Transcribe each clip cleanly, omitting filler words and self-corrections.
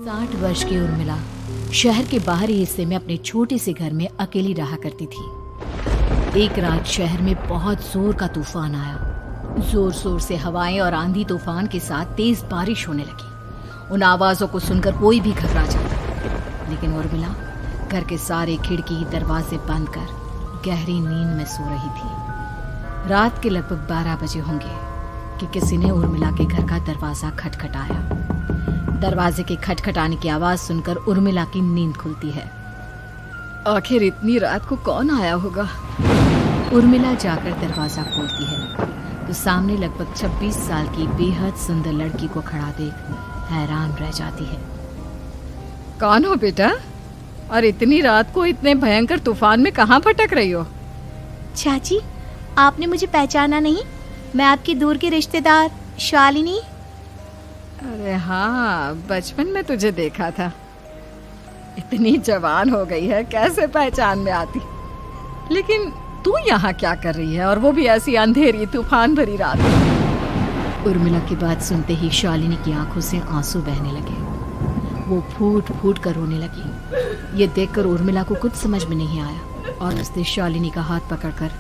60 वर्ष की उर्मिला शहर के बाहरी हिस्से में अपने छोटे से घर में अकेली रहा करती थी। एक रात शहर में बहुत जोर का तूफान आया। जोर जोर से हवाएं और आंधी तूफान के साथ तेज बारिश होने लगी। उन आवाजों को सुनकर कोई भी घबरा जाता, लेकिन उर्मिला घर के सारे खिड़की दरवाजे बंद कर गहरी नींद में सो रही थी। रात के लगभग 12 बजे होंगे कि किसी ने उर्मिला के घर का दरवाजा खटखटाया। दरवाजे के खटखटाने की आवाज सुनकर उर्मिला की नींद खुलती है। आखिर इतनी रात को कौन आया होगा? उर्मिला जाकर दरवाजा खोलती है तो सामने लगभग 26 साल की बेहद सुंदर लड़की को खड़ा देख हैरान रह जाती है। कौन हो बेटा, और इतनी रात को इतने भयंकर तूफान में कहाँ भटक रही हो? चाची, आपने मुझे पहचाना नहीं? मैं आपकी दूर की रिश्तेदार शालिनी। अरे हाँ, बचपन में तुझे देखा था। इतनी जवान हो गई है, कैसे पहचान में आती। लेकिन तू यहाँ क्या कर रही है, और वो भी ऐसी अंधेरी तूफान भरी रात में? उर्मिला की बात सुनते ही शालिनी की आंखों से आंसू बहने लगे। वो फूट फूट कर रोने लगी। ये देखकर उर्मिला को कुछ समझ में नहीं आया और उसने शालिनी का हाथ पकड़कर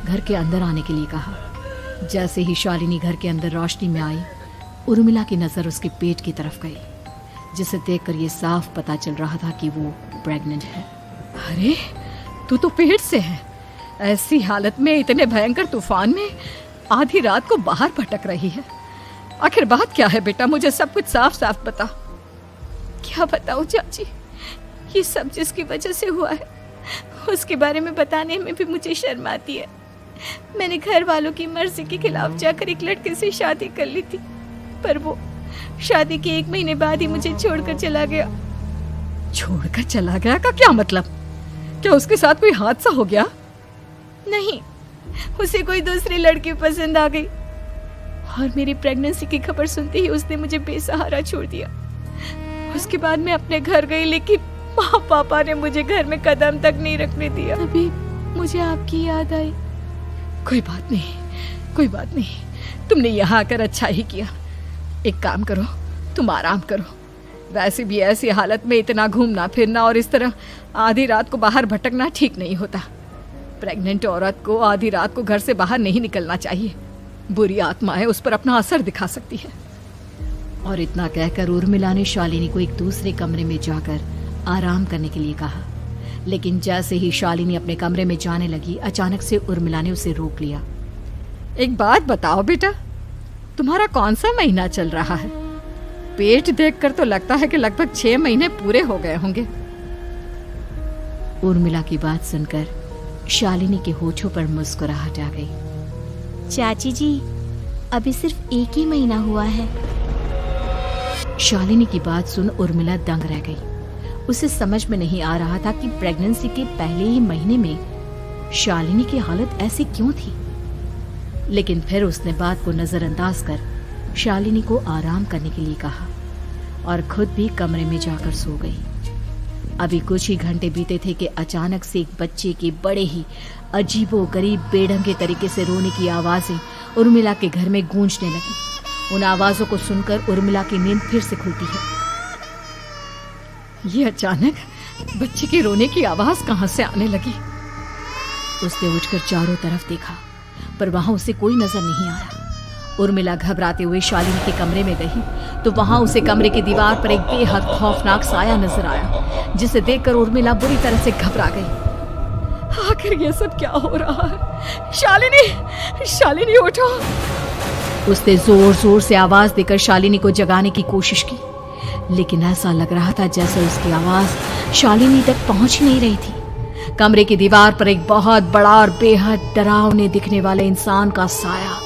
घर के अंदर आने के लिए कहा। जैसे ही शालिनी घर के अंदर रोशनी में आई, उर्मिला की नजर उसके पेट की तरफ गई, जिसे देखकर ये साफ पता चल रहा था कि वो प्रेग्नेंट है। अरे, तू तो पेट से है। ऐसी हालत में इतने भयंकर तूफान में आधी रात को बाहर भटक रही है। आखिर बात क्या है बेटा, मुझे सब कुछ साफ साफ बता। क्या बताऊं चाची, ये सब जिसकी वजह से हुआ है उसके बारे में बताने में भी मुझे शर्म आती है। मैंने घर वालों की मर्जी के खिलाफ जाकर एक लड़के से शादी कर ली थी, पर वो शादी के 1 महीने बाद ही मुझे छोड़कर चला गया। छोड़कर चला गया का क्या मतलब? क्या उसके साथ कोई हादसा हो गया? नहीं, उसे कोई दूसरी लड़की पसंद आ गई और मेरी प्रेगनेंसी की खबर सुनते ही उसने मुझे बेसहारा छोड़ दिया। उसके बाद मैं अपने घर गई, लेकिन माँ पापा ने मुझे घर में कदम तक नहीं रखने दिया। तभी मुझे आपकी याद आई। कोई बात नहीं, कोई बात नहीं, तुमने यहाँ आकर अच्छा ही किया। एक काम करो, तुम आराम करो। वैसे भी ऐसी हालत में इतना घूमना फिरना और इस तरह आधी रात को बाहर भटकना ठीक नहीं होता। प्रेग्नेंट औरत को आधी रात को घर से बाहर नहीं निकलना चाहिए। बुरी आत्माएं उस पर अपना असर दिखा सकती है। और इतना कहकर उर्मिला ने शालिनी को एक दूसरे कमरे में जाकर आराम करने के लिए कहा। लेकिन जैसे ही शालिनी अपने कमरे में जाने लगी, अचानक से उर्मिला ने उसे रोक लिया। एक बात बताओ बेटा, तुम्हारा कौन सा महीना चल रहा है? पेट देखकर तो लगता है कि लगभग 6 महीने पूरे हो गए होंगे। उर्मिला की बात सुनकर शालिनी के होठों पर मुस्कुराहट आ गई। चाची जी, अभी सिर्फ 1 ही महीना हुआ है। शालिनी की बात सुन उर्मिला दंग रह गई। उसे समझ में नहीं आ रहा था कि प्रेगनेंसी के पहले ही महीने में शालिनी की हालत ऐसी क्यों थी। लेकिन फिर उसने बात को नजरअंदाज कर शालिनी को आराम करने के लिए कहा और खुद भी कमरे में जाकर सो गई। अभी कुछ ही घंटे बीते थे कि अचानक से एक बच्चे के बड़े ही अजीबोगरीब बेढंगे तरीके से रोने की आवाजें उर्मिला के घर में गूंजने लगी। उन आवाजों को सुनकर उर्मिला की नींद फिर से खुलती है। ये अचानक बच्चे के रोने की आवाज कहां से आने लगी? उसने उठकर चारों तरफ देखा, पर वहां उसे कोई नजर नहीं आया। उर्मिला घबराते हुए शालिनी के कमरे में गई तो वहां उसे कमरे की दीवार पर एक बेहद खौफनाक साया नजर आया, जिसे देखकर उर्मिला बुरी तरह से घबरा गई। आखिर ये सब क्या हो रहा है? शालिनी, शालिनी उठो! उसने जोर जोर से आवाज देकर शालिनी को जगाने की कोशिश की, लेकिन ऐसा लग रहा था जैसे उसकी आवाज शालिनी तक पहुंच ही नहीं रही थी। कमरे की दीवार पर एक बहुत बड़ा और बेहद डरावने दिखने वाले इंसान का साया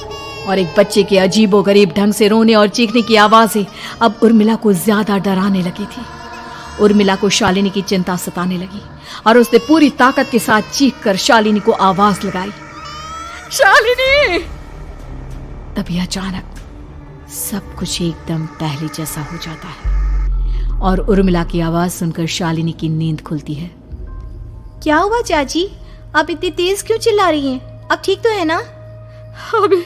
और एक बच्चे के अजीबोगरीब ढंग से रोने और चीखने की आवाजें अब उर्मिला को ज्यादा डराने लगी थी। उर्मिला को शालिनी की चिंता सताने लगी और उसने पूरी ताकत के साथ चीखकर शालिनी को आवाज लगाई, शालिनी! तभी अचानक सब कुछ एकदम पहले जैसा हो जाता है और उर्मिला की आवाज सुनकर शालिनी की नींद खुलती है। क्या हुआ चाची, आप इतनी तेज क्यों चिल्ला रही हैं? अब ठीक तो है ना? अभी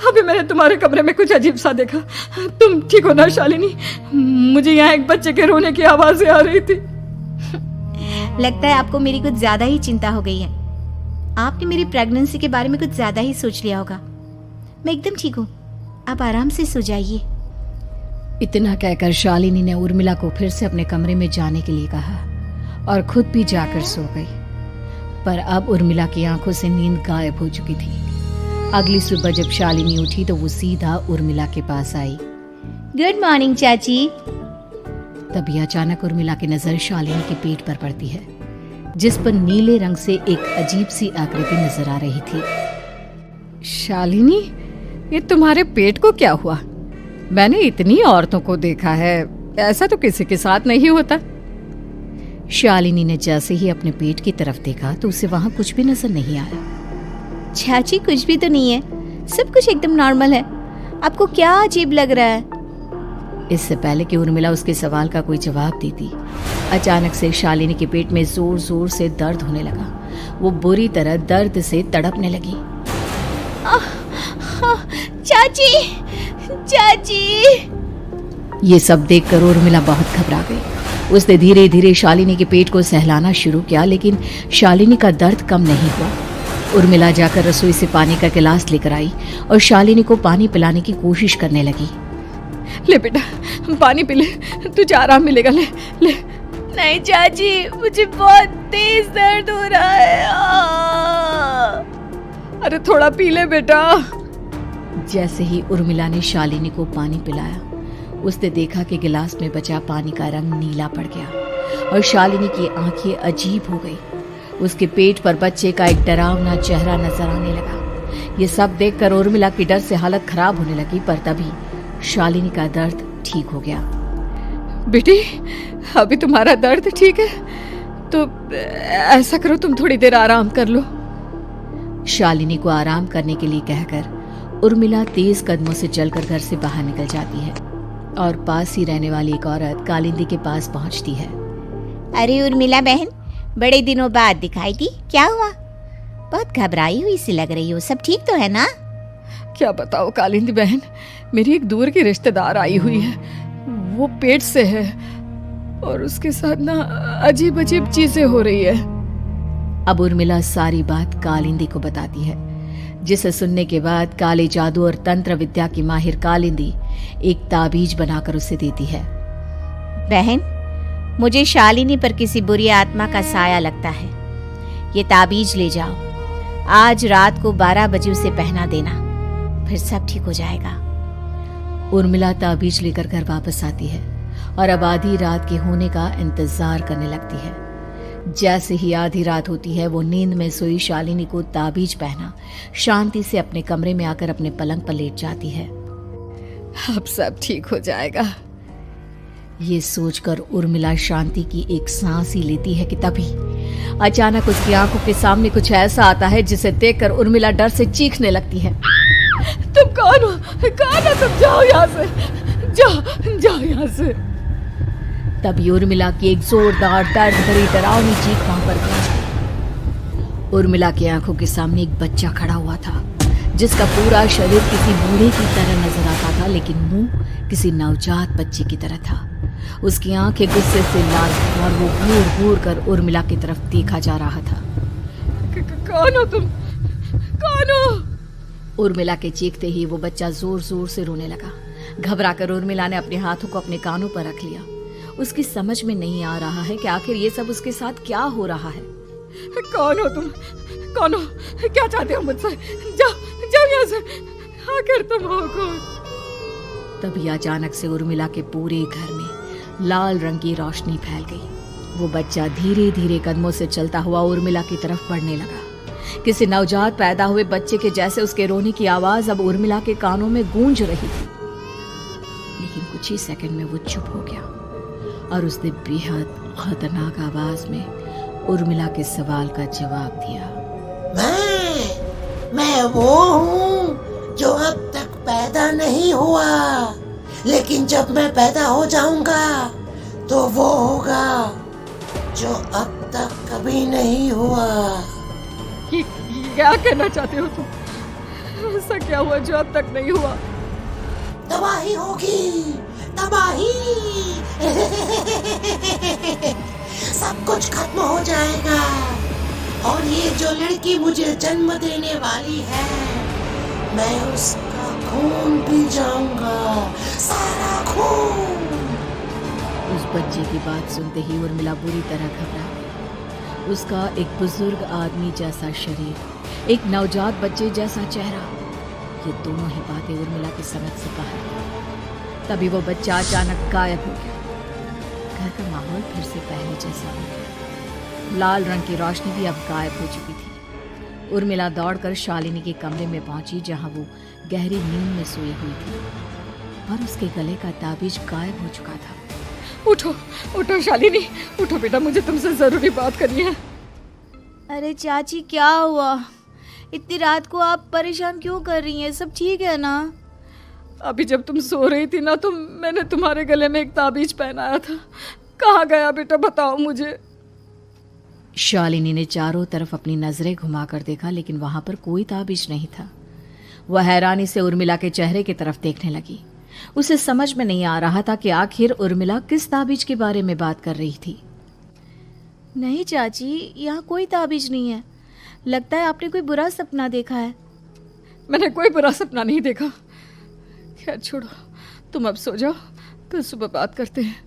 अभी मैंने तुम्हारे कमरे में कुछ अजीब सा देखा। तुम ठीक हो ना शालिनी? मुझे यहाँ एक बच्चे के रोने की आवाजें आ रही थी। लगता है आपको मेरी कुछ ज्यादा ही चिंता हो गई है। आपने मेरी प्रेगनेंसी के बारे में कुछ ज्यादा ही सोच लिया होगा। मैं एकदम ठीक हूँ, आप आराम से सो जाइए। इतना कहकर शालिनी ने उर्मिला को फिर से अपने कमरे में जाने के लिए कहा और खुद भी जाकर सो गई। पर अब उर्मिला की आंखों से नींद गायब हो चुकी थी। अगली सुबह जब शालिनी उठी तो वो सीधा उर्मिला के पास आई। गुड मॉर्निंग चाची। तभी अचानक उर्मिला की नजर शालिनी के पेट पर पड़ती है, जिस पर नीले रंग से एक अजीब सी आकृति नजर आ रही थी। शालिनी, ये तुम्हारे पेट को क्या हुआ? मैंने इतनी औरतों को देखा है, ऐसा तो किसी के साथ नहीं होता। शालिनी ने जैसे ही अपने पेट की तरफ देखा तो उसे वहां कुछ भी नजर नहीं आया। चाची कुछ भी तो नहीं है, सब कुछ एकदम नॉर्मल है। आपको क्या अजीब लग रहा है? इससे पहले कि उर्मिला उसके सवाल का कोई जवाब देती, अचानक से शालिनी के पेट में जोर जोर से दर्द होने लगा। वो बुरी तरह दर्द से तड़पने लगी। चाची, चाची। ये सब देखकर उर्मिला बहुत घबरा गई। उसने धीरे धीरे शालिनी के पेट को सहलाना शुरू किया, लेकिन शालिनी का दर्द कम नहीं हुआ। उर्मिला जाकर रसोई से पानी का गिलास लेकर आई और शालिनी को पानी पिलाने की कोशिश करने लगी। ले बेटा, पानी पी ले, तुझे आराम मिलेगा। ले ले। नहीं चाची, मुझे बहुत तेज दर्द हो रहा है। अरे थोड़ा पी ले बेटा। जैसे ही उर्मिला ने शालिनी को पानी पिलाया, उसने देखा कि गिलास में बचा पानी का रंग नीला पड़ गया और शालिनी की आंखें अजीब हो गई। उसके पेट पर बच्चे का एक डरावना चेहरा नजर आने लगा। ये सब देखकर उर्मिला की डर से हालत खराब होने लगी, पर तभी शालिनी का दर्द ठीक हो गया। बेटी, अभी तुम्हारा दर्द ठीक है तो ऐसा करो, तुम थोड़ी देर आराम कर लो। शालिनी को आराम करने के लिए कहकर उर्मिला तेज कदमों से चलकर घर से बाहर निकल जाती है और पास ही रहने वाली एक औरत कालिंदी के पास पहुंचती है। अरे उर्मिला बहन, बड़े दिनों बाद दिखाई दी, क्या हुआ? बहुत घबराई हुई सी लग रही हो, सब ठीक तो है ना? क्या बताओ कालिंदी बहन, मेरी एक दूर की रिश्तेदार आई हुई है। वो पेट से है और उसके साथ ना अजीब अजीब चीजें हो रही है। अब उर्मिला सारी बात कालिंदी को बताती है, जिसे सुनने के बाद काले जादू और तंत्र विद्या की माहिर कालिंदी एक ताबीज बनाकर उसे देती है। बहन, मुझे शालिनी पर किसी बुरी आत्मा का साया लगता है। ये ताबीज ले जाओ, आज रात को 12 बजे उसे पहना देना, फिर सब ठीक हो जाएगा। उर्मिला ताबीज लेकर घर वापस आती है और अब आधी रात के होने का इंतजार करने लगती है। जैसे ही आधी रात होती है, वो नींद में सोई शालिनी को ताबीज पहना शांति से अपने कमरे में आकर अपने पलंग पर लेट जाती है। अब सब ठीक हो जाएगा, ये सोचकर उर्मिला शांति की एक सांस ही लेती है कि तभी अचानक उसकी आंखों के सामने कुछ ऐसा आता है जिसे देखकर उर्मिला डर से चीखने लगती है। तुम कौन हो? कौन हो तुम? जाओ यहाँ से, जाओ जाओ यहाँ से। तभी उर्मिला की एक जोरदार दर्द भरी डरावनी चीख वहां पर गूंज गई। उर्मिला की आंखों के सामने एक बच्चा खड़ा हुआ था, जिसका पूरा शरीर किसी बूढ़े की तरह नजर आता था, लेकिन मुंह किसी नवजात बच्चे की तरह था। उसकी आंखें गुस्से से लाल थी और वो घूर घूर कर उर्मिला की तरफ देखा जा रहा था। कौन हो तुम? कौन हो? उर्मिला के चीखते ही वो बच्चा जोर जोर से रोने लगा। घबराकर उर्मिला ने अपने हाथों को अपने कानों पर रख लिया। उसकी समझ में नहीं आ रहा है कि आखिर ये सब उसके साथ क्या हो रहा है। कौन हो तुम? कौन हो? क्या चाहते हो मुझसे? जाओ जाओ यहाँ से, आखिर तुम हो कौन? तभी अचानक से उर्मिला के पूरे घर में लाल रंग की रोशनी फैल गई। वो बच्चा धीरे धीरे कदमों से चलता हुआ उर्मिला की तरफ बढ़ने लगा। किसी नवजात पैदा हुए बच्चे के जैसे उसके रोने की आवाज अब उर्मिला के कानों में गूंज रही थी। लेकिन कुछ ही सेकंड में वो चुप हो गया और उसने बेहद खतरनाक आवाज में उर्मिला के सवाल का जवाब दिया। मैं वो हूँ जो अब तक पैदा नहीं हुआ, लेकिन जब मैं पैदा हो जाऊंगा तो वो होगा जो अब तक कभी नहीं हुआ। क्या कहना चाहते हो तुम? ऐसा क्या हुआ जो अब तक नहीं हुआ? तबाही होगी, तबाही। सब कुछ खत्म हो जाएगा और ये जो लड़की मुझे जन्म देने वाली है, मैं उसका खून पी जाऊंगा, सारा खून। उस बच्चे की बात सुनते ही उर्मिला बुरी तरह घबरा गई। उसका एक बुजुर्ग आदमी जैसा शरीर, एक नवजात बच्चे जैसा चेहरा, ये दोनों ही बातें उर्मिला की समझ से बाहर थी। तभी वो बच्चा अचानक गायब हो गया। घर का माहौल फिर से पहले जैसा हो गया। लाल रंग की रोशनी भी अब गायब हो चुकी थी। उर्मिला दौड़कर शालिनी के कमरे में पहुंची, जहां वो गहरी नींद में सोई हुई थी, पर उसके गले का ताबीज गायब हो चुका था। उठो, उठो शालिनी, उठो बेटा, मुझे तुमसे जरूरी बात करनी है। अरे चाची क्या हुआ? इतनी रात को आप परेशान क्यों कर रही हैं? सब ठीक है ना? अभी जब तुम सो रही थी ना, तो मैंने तुम्हारे गले में एक ताबीज पहनाया था। कहाँ गया बेटा, बताओ मुझे। शालिनी ने चारों तरफ अपनी नजरें घुमाकर देखा, लेकिन वहां पर कोई ताबीज नहीं था। वह हैरानी से उर्मिला के चेहरे की तरफ देखने लगी। उसे समझ में नहीं आ रहा था कि आखिर उर्मिला किस ताबीज के बारे में बात कर रही थी। नहीं चाची, यहाँ कोई ताबीज नहीं है। लगता है आपने कोई बुरा सपना देखा है। मैंने कोई बुरा सपना नहीं देखा। खैर छोड़ो, तुम अब सो जाओ, फिर सुबह बात करते हैं।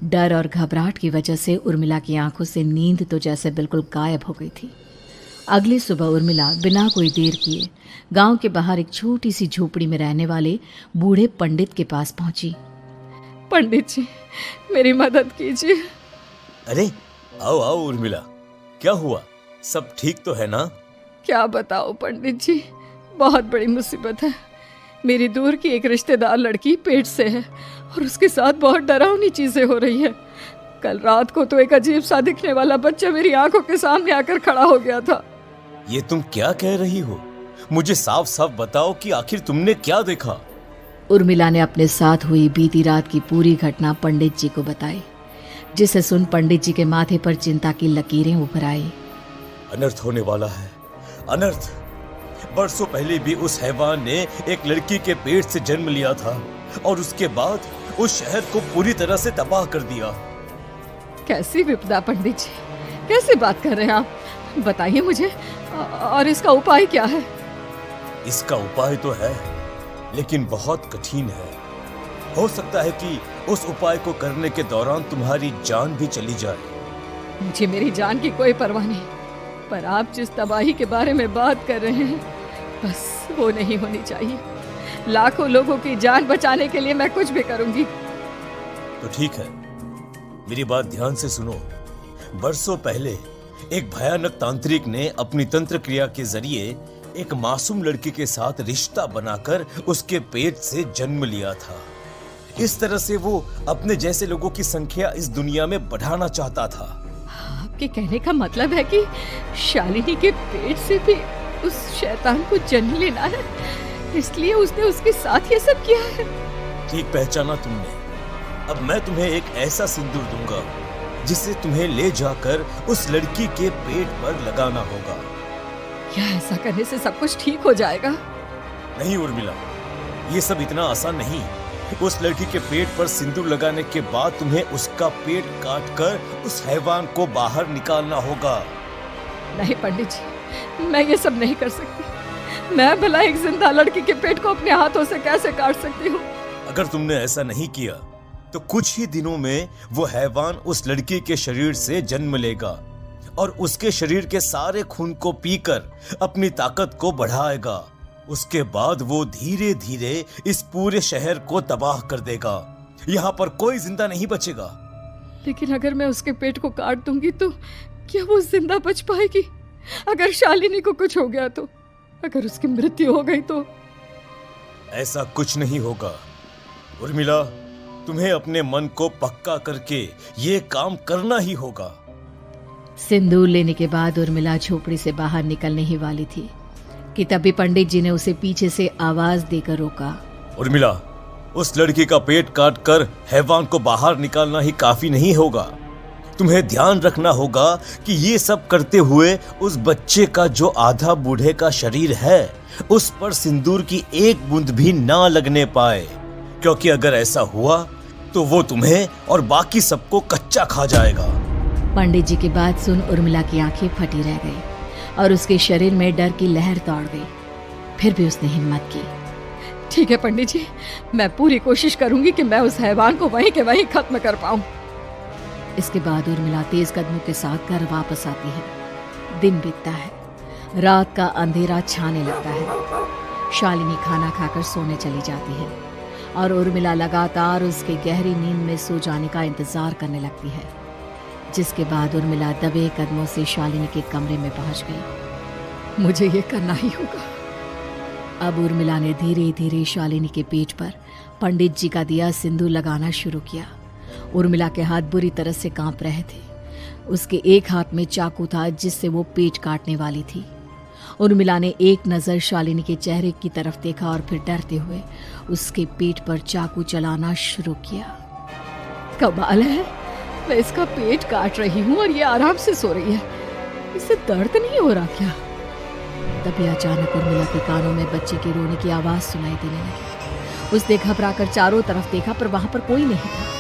डर और घबराहट की वजह से उर्मिला की आंखों से नींद तो जैसे बिल्कुल गायब हो गई थी। अगली सुबह उर्मिला बिना कोई देर किए गांव के बाहर एक छोटी सी झोपड़ी में रहने वाले बूढ़े पंडित के पास पहुंची। पंडित जी, मेरी मदद कीजिए। अरे आओ आओ उर्मिला, क्या हुआ? सब ठीक तो है ना? क्या बताओ पंडित जी, बहुत बड़ी मुसीबत है। मेरी दूर की एक रिश्तेदार लड़की पेट से है और उसके साथ बहुत डरावनी चीजें हो रही है। कल रात को तो एक अजीब सा दिखने वाला बच्चा मेरी आंखों के सामने आकर खड़ा हो गया था। ये तुम क्या कह रही हो? मुझे साफ साफ बताओ कि आखिर तुमने क्या देखा? उर्मिला ने अपने साथ हुई बीती रात की पूरी घटना पंडित जी को बताई, जिसे सुन पंडित जी के माथे पर चिंता की लकीरें उभर आई। अनर्थ होने वाला है, अनर्थ। बरसों पहले भी उस हैवान ने एक लड़की के पेट से जन्म लिया था और उसके बाद उस शहर को पूरी तरह से तबाह कर दिया। कैसी विपदा पंडित जी, कैसे बात कर रहे हैं आप? बताइए मुझे, और इसका उपाय क्या है? इसका उपाय तो है, लेकिन बहुत कठिन है। हो सकता है कि उस उपाय को करने के दौरान तुम्हारी जान भी चली जाए। मुझे मेरी जान की कोई परवाह नहीं, पर आप जिस तबाही के बारे में बात कर रहे हैं, बस वो नहीं होनी चाहिए। लाखों लोगों की जान बचाने के लिए मैं कुछ भी करूंगी। तो ठीक है, मेरी बात ध्यान से सुनो। बरसों पहले एक भयानक तांत्रिक ने अपनी तंत्र क्रिया के जरिए एक मासूम लड़की के साथ रिश्ता बनाकर उसके पेट से जन्म लिया था। इस तरह से वो अपने जैसे लोगों की संख्या इस दुनिया में बढ़ाना चाहता था। आपके कहने का मतलब है कि शालिनी के पेट से भी उस शैतान को जन्म लेना है, इसलिए उसने उसके साथ ये सब किया है। ठीक पहचाना तुमने। अब मैं तुम्हें एक ऐसा सिंदूर दूंगा जिसे तुम्हें ले जाकर उस लड़की के पेट पर लगाना होगा। क्या ऐसा करने से सब कुछ ठीक हो जाएगा? नहीं उर्मिला, ये सब इतना आसान नहीं। उस लड़की के पेट पर सिंदूर लगाने के बाद तुम्हें उसका पेट काटकर उस हैवान को बाहर निकालना होगा। नहीं पंडित जी, मैं ये सब नहीं कर सकती। मैं भला एक जिंदा लड़की के पेट को अपने हाथों से कैसे काट सकती हूँ? अगर तुमने ऐसा नहीं किया तो कुछ ही दिनों में वो हैवान उस लड़की के शरीर से जन्म लेगा और उसके शरीर के सारे खून को पीकर अपनी ताकत को बढ़ाएगा। उसके बाद वो धीरे धीरे इस पूरे शहर को तबाह कर देगा। यहाँ पर कोई जिंदा नहीं बचेगा। लेकिन अगर मैं उसके पेट को काट दूंगी तो क्या वो जिंदा बच पाएगी? अगर शालिनी को कुछ हो गया तो, अगर उसकी मृत्यु हो गई तो? ऐसा कुछ नहीं होगा उर्मिला, तुम्हें अपने मन को पक्का करके ये काम करना ही होगा। सिंदूर लेने के बाद उर्मिला झोपड़ी से बाहर निकलने ही वाली थी कि तभी पंडित जी ने उसे पीछे से आवाज देकर रोका। उर्मिला, उस लड़की का पेट काट कर हैवान को बाहर निकालना ही काफी नहीं होगा। तुम्हें ध्यान रखना होगा कि ये सब करते हुए उस बच्चे का जो आधा बूढ़े का शरीर है उस पर सिंदूर की एक बूंद भी ना लगने पाए, क्योंकि अगर ऐसा हुआ तो वो तुम्हें और बाकी सबको कच्चा खा जाएगा। पंडित जी की बात सुन उर्मिला की आंखें फटी रह गई और उसके शरीर में डर की लहर दौड़ गई। फिर भी उसने हिम्मत की। ठीक है पंडित जी, मैं पूरी कोशिश करूंगी कि मैं उस हैवान को वहीं के वहीं खत्म कर पाऊं। इसके बाद उर्मिला तेज कदमों के साथ घर वापस आती है। दिन बीतता है, रात का अंधेरा छाने लगता है। शालिनी खाना खाकर सोने चली जाती है और उर्मिला लगातार उसके गहरी नींद में सो जाने का इंतजार करने लगती है, जिसके बाद उर्मिला दबे कदमों से शालिनी के कमरे में पहुंच गई। मुझे ये करना ही होगा। अब उर्मिला ने धीरे धीरे शालिनी के पेट पर पंडित जी का दिया सिंदूर लगाना शुरू किया। उर्मिला के हाथ बुरी तरह से कांप रहे थे। उसके एक हाथ में चाकू था जिससे वो पेट काटने वाली थी। उर्मिला ने एक नज़र शालिनी के चेहरे की तरफ देखा और फिर डरते हुए उसके पेट पर चाकू चलाना शुरू किया। कमाल है, मैं इसका पेट काट रही हूँ और ये आराम से सो रही है। इसे दर्द नहीं हो रहा क्या? तभी अचानक उर्मिला के कानों में बच्चे के रोने की आवाज सुनाई देने लगी। उसने घबराकर चारों तरफ देखा पर वहां पर कोई नहीं था,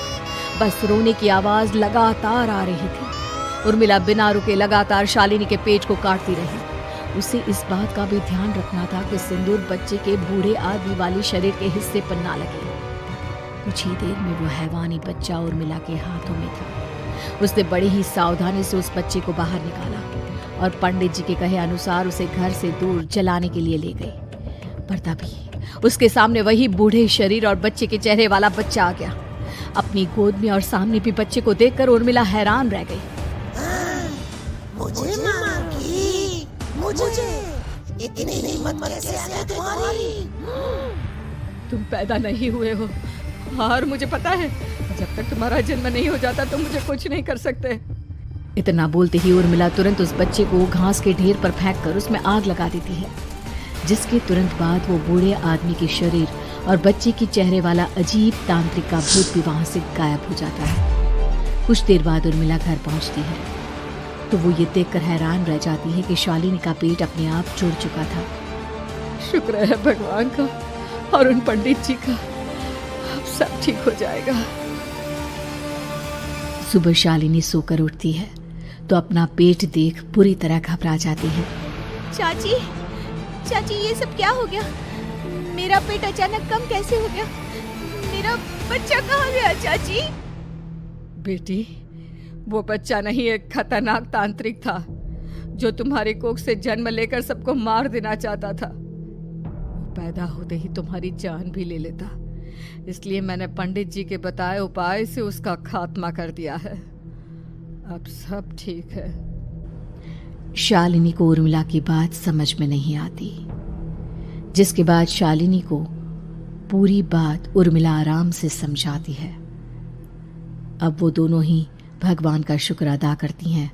बस रोने की आवाज लगातार आ रही थी। उर्मिला बिना रुके लगातार शालिनी के पेट को काटती रही। उसे इस बात का भी ध्यान रखना था कि सिंदूर बच्चे के बूढ़े आदमी वाले शरीर के हिस्से पर ना लगे। कुछ ही देर में वो हैवानी बच्चा उर्मिला के हाथों में था। उसने बड़ी ही सावधानी से उस बच्चे को बाहर निकाला और पंडित जी के कहे अनुसार उसे घर से दूर जलाने के लिए ले गई। पर तभी उसके सामने वही बूढ़े शरीर और बच्चे के चेहरे वाला बच्चा आ गया। अपनी गोद में और सामने भी बच्चे को देखकर उर्मिला हैरान रह गई। मुझे मारोगी? मुझे इतनी हिम्मत कैसे आ गई तुम्हारी? तुम पैदा नहीं हुए हो और मुझे पता है जब तक तुम्हारा जन्म नहीं हो जाता तुम मुझे कुछ नहीं कर सकते। इतना बोलते ही उर्मिला तुरंत उस बच्चे को घास के ढेर पर फेंककर उसमें आग लगा देती है, जिसके तुरंत बाद वो बूढ़े आदमी के शरीर और बच्चे के चेहरे वाला अजीब तांत्रिक का भूत भी वहां से गायब हो जाता है। कुछ देर बाद उर्मिला घर पहुंचती है तो वो ये देखकर हैरान रह जाती है कि शालिनी का पेट अपने आप जुड़ चुका था। शुक्र है भगवान का और उन पंडित जी का, अब सब ठीक हो जाएगा। सुबह शालिनी सोकर उठती है तो अपना पेट देख पूरी तरह घबरा जाती है। चाची, चाची ये सब क्या हो गया? मेरा पेट अचानक कम कैसे हो गया? मेरा बच्चा कहाँ गया चाची? बेटी, वो बच्चा नहीं एक खतरनाक तांत्रिक था जो तुम्हारे कोख से जन्म लेकर सबको मार देना चाहता था। वो पैदा होते ही तुम्हारी जान भी ले लेता, इसलिए मैंने पंडित जी के बताए उपाय से उसका खात्मा कर दिया है। अब सब ठीक है। शालिनी को उर्मिला की बात समझ में नहीं आती, जिसके बाद शालिनी को पूरी बात उर्मिला आराम से समझाती है। अब वो दोनों ही भगवान का शुक्र अदा करती हैं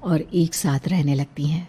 और एक साथ रहने लगती हैं।